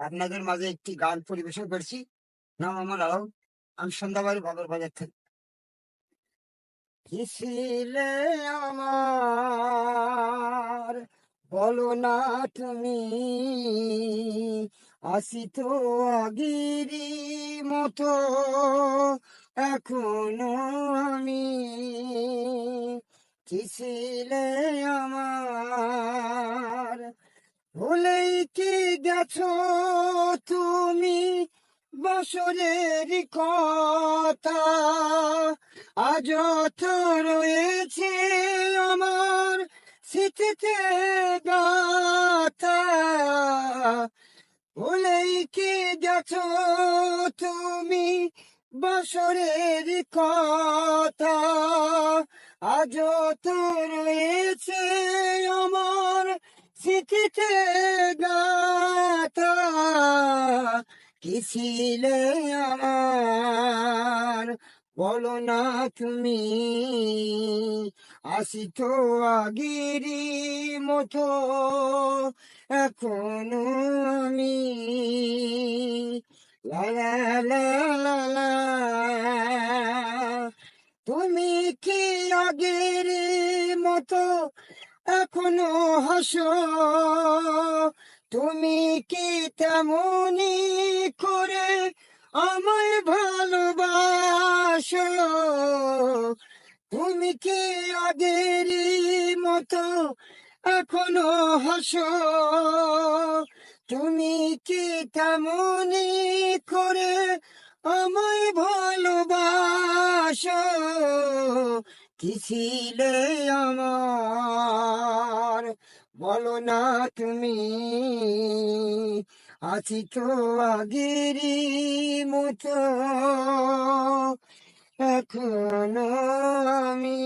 আপনাদের মাঝে একটি গান পরিবেশন করছি। নাম আমার আলাউ। আমি সন্ধ্যাবাড়ি বাজার বাজার থেকে। কি ছিলে আমার, বলো না তুমি, আসি তো আগেরই মতো এখনো আমি। কি ছিলে আমার, ভুলেই কি গেছো তুমি বছরের কথা, আজ তো রয়েছে আমার স্মৃতিতে গাথা। ভুলেই কি গেছো তুমি বছরের কথা, আজ তো রয়েছে আমার স্মৃতিতে গাথা। কি ছিলে আমার, বলো না তুমি, আসি তো আগেরই মতো এখনো আমি। লা লা লা লা লা। তুমি কি আগের মতো এখনো হাসো, তুমি কি তেমনি করে আমায় ভালোবাসো? তুমি কি আগের মতো এখনো হাসো, তুমি কি তেমনি করে আমায় ভালোবাসো? কি ছিলে আমার, বলো না তুমি, আছি তো আগেরই মতো এখনো আমি।